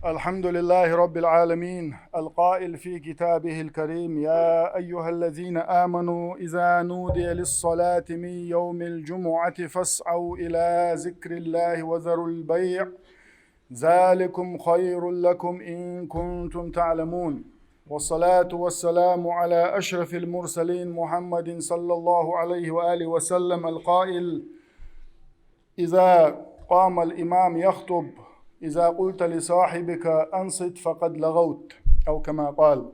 الحمد لله رب العالمين القائل في كتابه الكريم: يا أيها الذين آمنوا إذا نودي للصلاة من يوم الجمعة فاسعوا إلى ذكر الله وذروا البيع ذلكم خير لكم إن كنتم تعلمون. والصلاة والسلام على أشرف المرسلين محمد صلى الله عليه وآله وسلم القائل: إذا قام الإمام يخطب إذا قلت لصاحبك أنصت فقد لغوت، أو كما قال.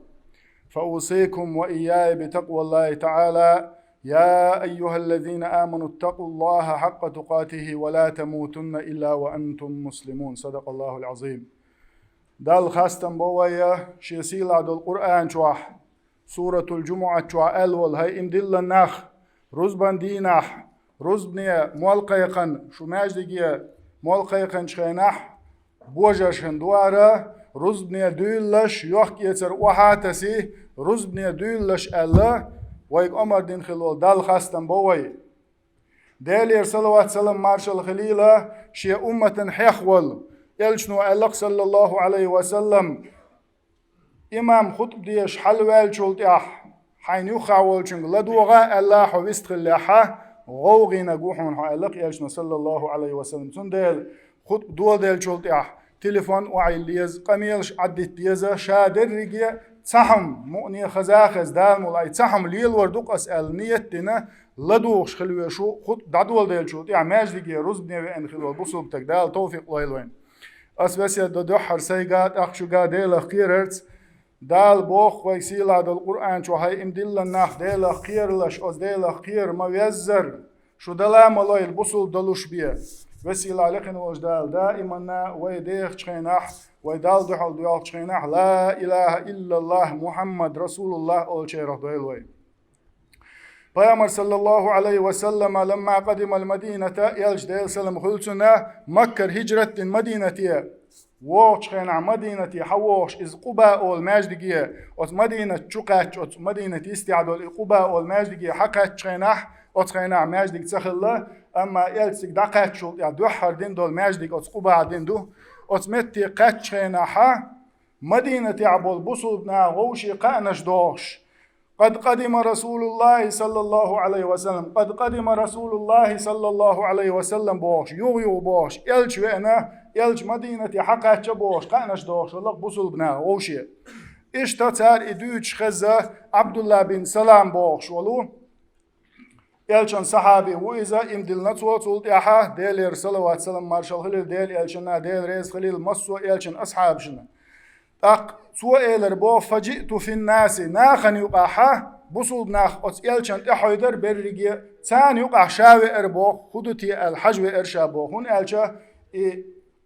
فأوصيكم وإياي بتقوى الله تعالى: يا أيها الذين آمنوا اتقوا الله حق تقاته ولا تموتن إلا وأنتم مسلمون. صدق الله العظيم. دال خاستن بويا شيسيل عد القرآن شوح سورة الجمعة شوح ألول هاي إمدل النخ رزبان دينح رزبنيا مولقيقن شو ماجدقيا مولقيقن شخينح بوجاشن دوارا رزبنيا دويلش يوحك يتر وحاتسي رزبنيا دويلش ألا ويك عمر دين خلول دال خاستن بويا دالير صلوات سلام مارشال خليلة شي أمة حيخول يلشنو ألق صلى الله عليه وسلم إمام خطب ديش حلوال شولتيح حين يخاول شنق لدوغا الله حويست خليحة غوغينا قوحون ألق يلشنو صلى الله عليه وسلم سندال خطب دول ديل شولتيح تليفون وعي ليز قميلش عدت ديزا شادر رجيا تسحم مؤني خزاخز دال مولاي تسحم ليل وردوق أسأل نيتنا لدوغش خلوه شو خطب دادول ديل شولتيح ماج رجيا رزبني وين خلوه بصوب تقدال توفيق ليلوين أسبسيا دو سيقات أخشو قاديل أخيرت دال بوخ ويسيلا دال القرآن شو هاي إمدل الناخ ديل أخير لش أز ديل أخير ما يزر شو دلام الله البصل دلوش بيه وسيلا لقن وجدال دائما ويديخ تشخيناح ويدال دحل ديال تشخيناح لا إله إلا الله محمد رسول الله أول شيء رح دويل وي. پیغمبر صلى الله عليه وسلم لما قدم المدينة يلج ديل سلم خلصنا مكر هجرة المدينة ووش خينا مدينة حووش إز قباء الماجدقية وت مدينة تشقاتش وت مدينة استعدال قباء الماجدقية حقاتش خيناح وت خينا ماجدق تسخلا أما يلسك دقاتش يعني دوحر دين دول ماجدق وت قباء دين دو وت متي قاتش خيناحا مدينة عبول بصلنا غوشي قانش دوش قد قدم رسول الله صلى الله عليه وسلم قد قدم رسول الله صلى الله عليه وسلم بوش يو بوش يلج وأنا يلج مدينة حقات بوش قانش دوش الله بوصل بنا وشي إيش تتار إدوش خزة عبد الله بن سلام بوش ولو يلشن صحابي وإذا إمدلنا صوت ياها ديل صلوات سلام مارشال خليل ديل يلشنا ديل ريز خليل مصو يلشن أصحاب شنا أق سؤال بو فجئت في الناس ناخن يقاحه بصود ناخ أس يلشن تحيدر برجي ثاني يقع شاوي أربو خدتي الحجو إرشابو هون ألشا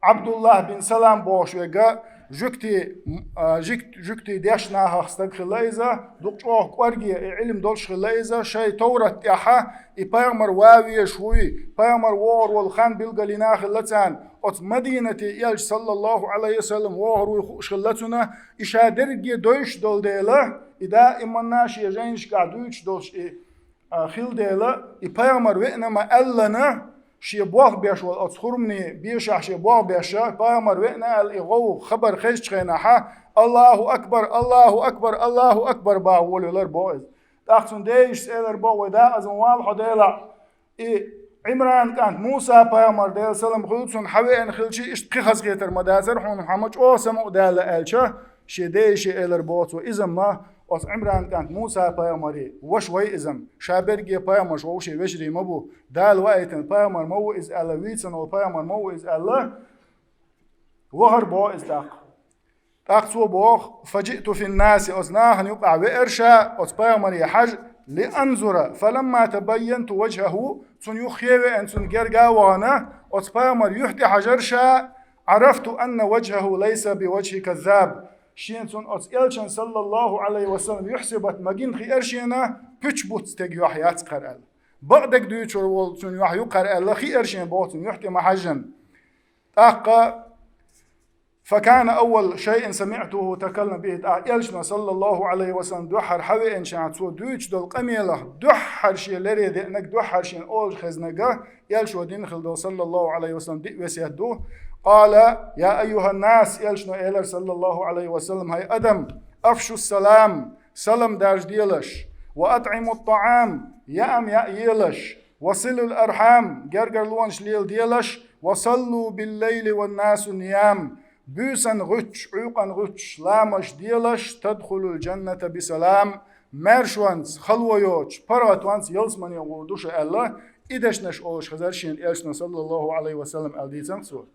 عبد الله بن سلام بوش وجا جكتي ديشنا هستق خلايزة دكتور قرقي علم دولش خلايزة شيء تورت ياها يبيمر واوي شوي بيمر وور والخان بالقلنا خلتان أت مدينة يلج صلى الله عليه وسلم وور ويخش خلتنا إشادرجي دوش دول ديلا إذا إمناش يجينش قاعدوش دوش خيل ديلا يبيمر وإنما ألنا شي بوغ بيش والأتصخرمني بيشح شي بوغ بيشا بايمر وإنا الإغو خبر خيش خيناحا الله أكبر الله أكبر الله أكبر باولي لربوز تاقسون ديش سيلر بو ودا أزم والحو ديلا عمران كانت موسى بايمر ديل سلام خلصون حوين خلشي اشتقي خزغيتر مدازر حون محمد او سمو دالا ألشا شي ديش إلر بوز وإذن ما أس عمران كانت موسى بايمري وشوي إزم شابرجي بايمر شوشي وشري مبو دال وقتن بايمر مو إز ألا ويتسن وبايمر مو إز ألا وهر بو إز داق سو بوخ فجئت في الناس أزناهن يقع وإرشا أس بايمر يحج لأنظر فلما تبينت وجهه سن يخيوي أن سن جرجا وانا أس بايمر يحتي حجرشا عرفت أن وجهه ليس بوجه كذاب شينسون أس إلشان صلى الله عليه وسلم يحسبت مجين خي إرشينا بتشبوت تجي وحيات قرأل بعدك دوتشور والسون يحيو قرأل خي إرشين بوتن يحتي محجن أقا فكان أول شيء سمعته تكلم به إلشنا صلى الله عليه وسلم دوحر حوي إن شاء الله دوش دول قميلة دوحر شيء لري دينك دوحر شيء أول خزنقة إلشوا دين خلده صلى الله عليه وسلم دي وسيهدوه قال يا أيها الناس إلشنا إلر صلى الله عليه وسلم هاي أدم أفشوا السلام سلام دارج ديلش وأطعموا الطعام يأم يأيلش وصلوا الأرحام جرجر لونش ليل ديلش وصلوا بالليل والناس نيام بوسن غتش عيقن غتش لامش ديلش تدخلوا الجنة بسلام مرشوانس خلويوش براتوانس يلسمن يغوردوش الله إدشنش أوش خزرشين إلشنا صلى الله عليه وسلم ألديتم سور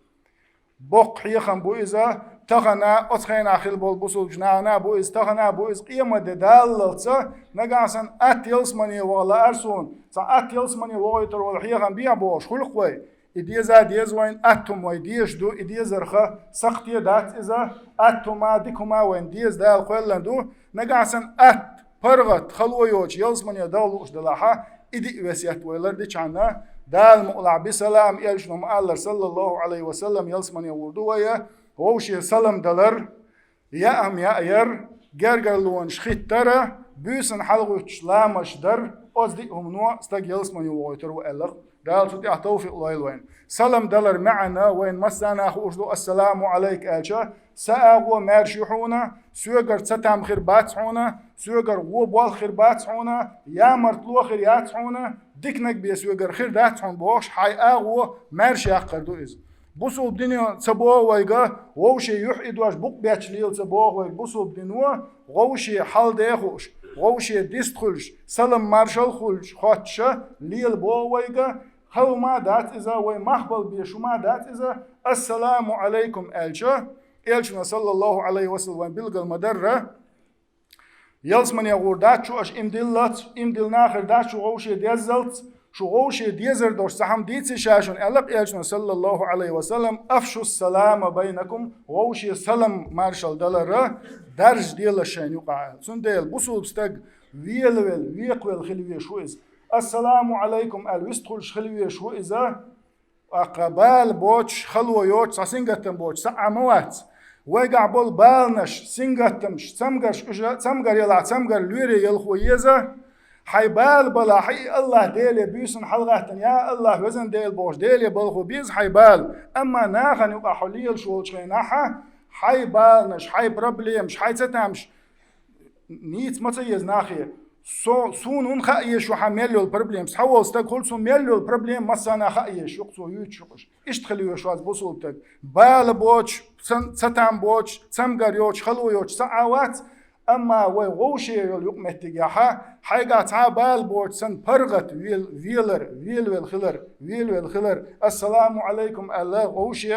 بوق حيخن بوئزا تغنا أتخينا خيل بول بوصل جنانا بوئز تغنا بوئز قيمة داللتسا نقاسن أت يلسمن ولا أرسون أت يلسمن وغيتر والحيخن بيع بوش خلق وي إديزا ديز وين أتم ويديش دو إديز رخا سقطية دات إذا أتما ديكما وين ديز دال قويلن دو نقاسن أت برغت خلويوش يلسمن يدالوش دلاحا إدي وسيات ويلر دي چانا دال مقلع بسلام إلشنو مقالر صلى الله عليه وسلم يلسمن يوردو ويا ووشي سلام دلر يأم يأير جرجر لون شخيت ترى بيسن حلغوش لامش در أصدقهم نوع استاق يلسمن يوغيتر وإلغ دال تدي توفيق وين سلام دلر معنا وين مسانا خوشدو السلام عليك ألشا ساقو مارشيحونا سوغر ستام خير باتحونا سوغر وبوال خير باتحونا يا مرتلو خير ياتحونا ديكنك بي سوغر خير داتحون بوش حي اغو مارشي اقردو إز بوسو بدنيا تبوه ويغا ووشي يحيدواش بوك بياتش ليل تبوه ويغ بوسو بدنوا غوشي حال ديخوش غوشي ديستخلش سلام مارشال خلش خاتشا ليل بوه ويغا خلو ما دات إذا ومحبل بيشو ما دات إذا السلام عليكم ألشا إلشنا صلى الله عليه وسلم بلغ المدرة يلسمن يغور دات شو أش إمدل ناخر دات شو غوشي ديزلت شو غوشي ديزر دوش سحم ديتسي شاشون ألق إلشنا صلى الله عليه وسلم أفشو السلام بينكم غوشي سلام مارشال دلر درج ديل الشين يقع سن ديل بصوب ستق ويقويل خلوية شو إز السلام عليكم الوستخلش خلوية شو إذا أقبال بوش خلوة يوش سنغتم بوش سعموات ويقع بول بالنش سنغتمش تمغر يلع تمغر لوري يلخو يزا حيبال بلا حي الله ديلي بيسن حلغتن يا الله وزن ديل بوش ديلي بلخو بيز حيبال أما ناخن يبقى حليل شوش خيناحا حيبالنش حي بروبليمش حي تتامش نيت متيز ناخيه سون اون خايش وحملوا البروبليمز حول استقول سون ملوا البروبليم مسانا خايش يقصو يوتشوش اشتخلوا شواز بوصولتك بال بوتش ستام بوتش تمغر يوتش خلو يوتش ساعات اما وغوشي يقمتجاها حاجه تاع بال بوتش سن برغت ويل خلر السلام عليكم الله غوشي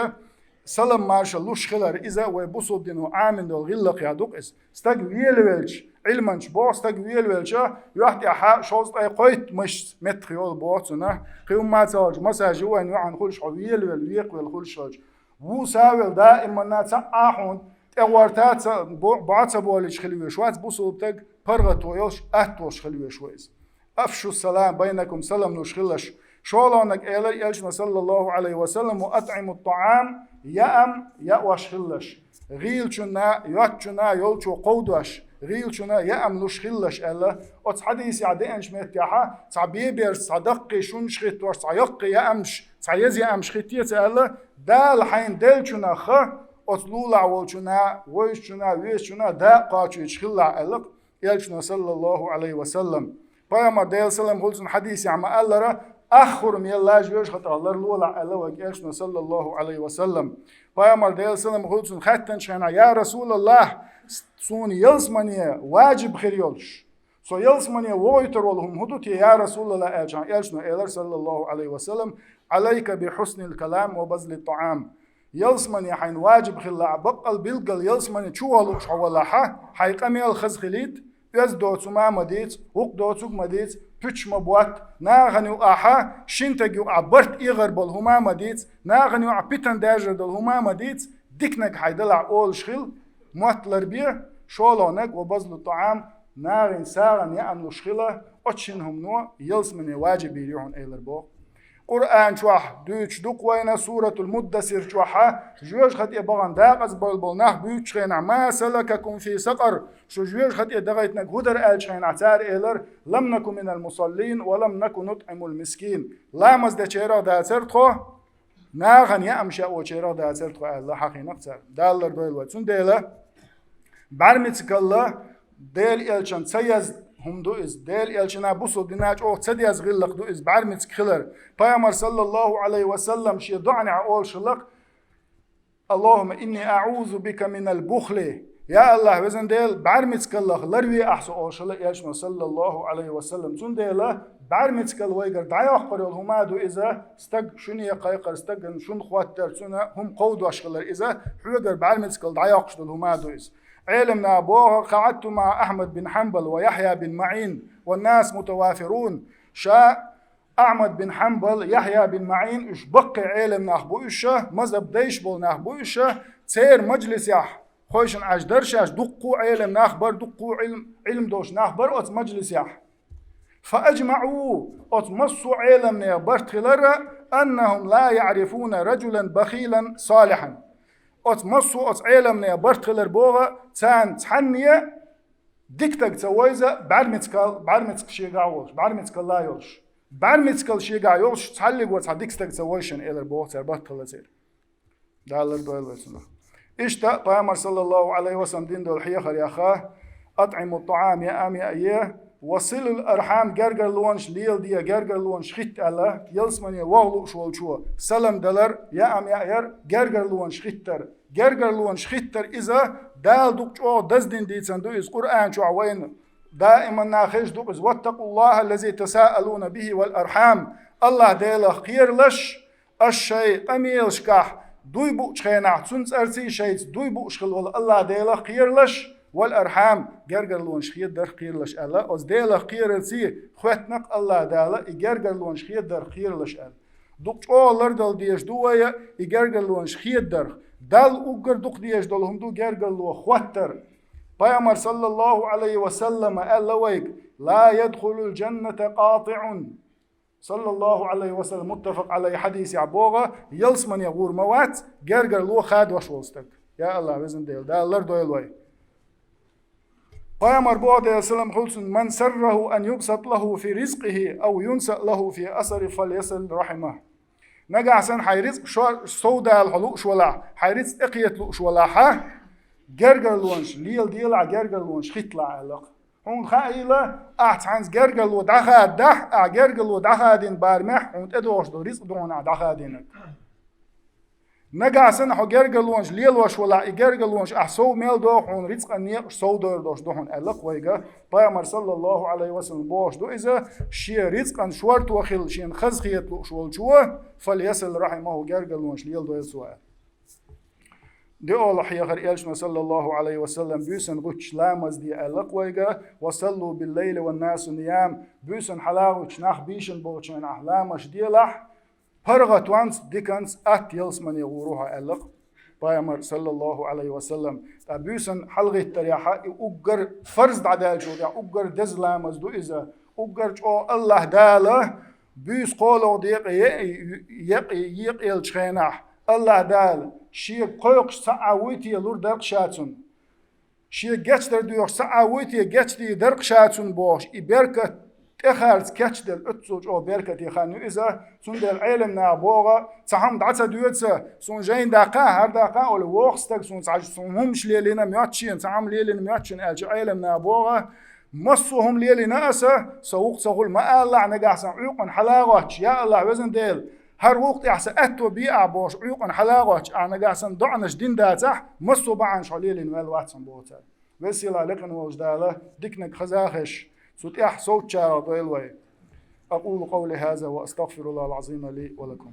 سلام مارشال لوش خلر اذا وبوصل دينو عامن دول غلق يا دوق استق ويلش علمنش بوس تقويل ويلشا يحتي أحا شوز قيت مش متخيل بوتنا قيوم ما تاج مساج وين يعن خلش حويل والويق والخلش وو ساول دائما ناس أحون تقوارتات بعث بولش خلوي شوات بوصل تق برغت ويلش أهتوش خلوي شويز أفشوا السلام بينكم سلام نوش خلش شولانك إلى يلشنا صلى الله عليه وسلم وأطعموا الطعام يأم يأوش خلش غيل شنا ياتشنا يلشو قودوش غيل شنا يأم نوش خلش ألا أتس حديث يعدين شميت ياها تعبيبير صدقي شون شخيت وش تعيق يأمش تعيز يأمش خيتيت ألا دال حين دل شنا خ أتلولع والشنا ويش شنا ويش شنا دا قاتش يشخلع ألا يلشنا صلى الله عليه وسلم بيامر ديل سلام قلتن حديث يعم ألا أخر من الله جوش خطر الله لولا ألا ويلشنا صلى الله عليه وسلم بيامر ديل سلام قلتن ختن شنا يا رسول الله سون يلسمانية واجب خير يلش سو يلسمانية وويتر والهم هدوتي يا رسول الله أجان يلشنا إلر صلى الله عليه وسلم عليك بحسن الكلام وبذل الطعام يلسمانية حين واجب خلا بقل بلقل يلسمانية شو والوش حوالها حيقامي الخز خليت يز دوتو ما مديت وق دوتو مديت بيتش مبوات ناغنيو آحا شنتجيو عبرت إيغر بالهما مديت ناغنيو عبيتن داجر بالهما مديت ديكنك حيدلع أول شخيل موتلر بيه شولونك وبذل الطعام نارين ساغن يأمنوا شخيلة أتشنهم نوع يلسمني واجب يريحون إيلر بو قرآن شوح دوش دوق وين سورة المدثر شوحها جوج خط يبغان داقز بول نخ بيوت شخينا ما سلككم في سقر شو جوج خط يدغيت نقدر آل شخينا عتار إلر لم نكن من المصلين ولم نكن نطعم المسكين لا مزد شيرا دا سرتخو ناغن يأمشا او شيرا دا سرتخو الله حقي نقصر دالر بيل واتسون ديلا برمتك الله ديل إلشان سيز هم دو إز ديل إلشنا بوسو ديناج أو تسدي از غلق دو إز بعرمت خلر پیامبر صلى الله عليه وسلم شي دعني أول شلق اللهم إني أعوذ بك من البخل يا الله وزن ديل بعرمت كلق لروي أحسو أول شلق إلشنا صلى الله عليه وسلم سون ديلا بعرمت كل ويقر دعي أخبر هما دو إذا استق شني قيقر استق شن خواتر سنة هم قودوا أشغلر إذا حوقر بعرمت كل دعي أخبر هما دو إز علمنا أبوه قعدت مع أحمد بن حنبل ويحيى بن معين والناس متوافرون شاء أحمد بن حنبل يحيى بن معين إش بقي علمنا أخبو إشه مذهب ديش بولنا أخبو إشه تسير مجلس يح خوشن أجدرش أش دقوا علمنا أخبر دقوا علم دوش نخبر أت مجلس يح فأجمعوا أت مصوا علمنا برتخلر أنهم لا يعرفون رجلا بخيلا صالحا أت مصو أت علمنا برتخلر بوغا تان تحنية ديكتك تسويزة بعرمتك شيغا يولش بعرمتك لا يولش بعرمتك شيغا يولش تحلق وتحديكتك تسويشن إلر بوغ تر برتخلر سير دالر دويل ويسنه إشتا پیامبر صلى الله عليه وسلم دين دول حيخر يا أخاه أطعم الطعام يا أمي أيه وصل الأرحام جرجر لونش ليل ديا جرجر لونش خيت الله يلسمني وغلو شوال شو سلام دلر يا أم يا ير جرجر لونش خيتر جرجر لونش خيتر إذا دال دوك شو دزدين دي تندو إز قرآن شو عوين دائما ناخش دوك إز واتقوا الله الذي تساءلون به والأرحام الله ديلا خير لش الشيء قميل شكاح دوي بوش خينا تنس أرسي شيء دوي بوش خل الله ديلا خير لش والأرحام جرجر لونش خير در خير لش الله أز ديلا خير لسي خوتنق الله دالا جرجر لونش خير در خير لش الله دوك أولر دل ديش دويا جرجر لونش خير در دل أوجر دوك ديش دل هم دو جرجر لو خوتر پیامبر صلى الله عليه وسلم قال لويك لا يدخل الجنة قاطع صلى الله عليه وسلم متفق عليه حديث عبوغة يلس من يغور موات جرجر لو خاد وشولستك يا الله بزن ديل دالر دويل وي پیامبر بعد السلام خلص من سره أن يبسط له في رزقه أو ينسأ له في أثر فليصل رحمه نجا عشان حيرزق شو سودا الحلوق شولا حيرزق اقيت لو شولا ها جرجر لونش ليل ديل ع جرجر لونش خيطلع علاق هون خايله احتانز جرجر لو دخا ده جرجر لو دخا دين بارمح هون ادوش دو رزق دون دخا دينك نجا عشان حو جرجر لونش ليل وش ولا جرجر لونش احسو ميل دو هون رزق اني سو دور دوش دون علاق ويجا پیامبر صلى الله عليه وسلم باش دو اذا شي رزق ان شورت وخيل شين خز خيت لو شول شو فليصل رحمه جرجر لونش ليل دو سؤال دي الله حيغر إلشنا صلى الله عليه وسلم بيسن غوش لامز دي ألقويغا وصلوا بالليل والناس نيام بيسن حلاغوش ناخ بيشن بوشن أحلامش ديلح فرغت وانس ديكنس أت يلسمن يغوروها ألق پیامبر صلى الله عليه وسلم بيسن حلغة تريحة أقر فرز دعدال شو دي أقر دز لامز دو إذا أقر جو الله داله بيس قولو ديق يقيل شخينح الله دال شيء قوقش سعويتي لور درق شاتون شيء جتش در ديوش سعويتي جتش دي درق شاتون باش إبركة تخارز كتش دل أتسوج أو بركة يخانو إذا سون دل علم نابوغا تحم دعتا دويتسا سون جين داقا هر داقا أول وقستك سون تعجب سون همش ليلينا مياتشين تعم ليلين مياتشين ألج علم نابوغا مصوهم ليلينا أسا سوق سغول ما الله نقاحسن عيقن حلاغوش يا الله وزن ديل هر وقت احسن اتو بيع باش عيقن حلاغوش انا قاسن دعنش دين داتح مصو بعن شليلين ويل واتسن بوتا وسيلا لكن وجداله ديكنك خزاخش صوت اح صوت شارع ضيل وي اقول قولي هذا واستغفر الله العظيم لي ولكم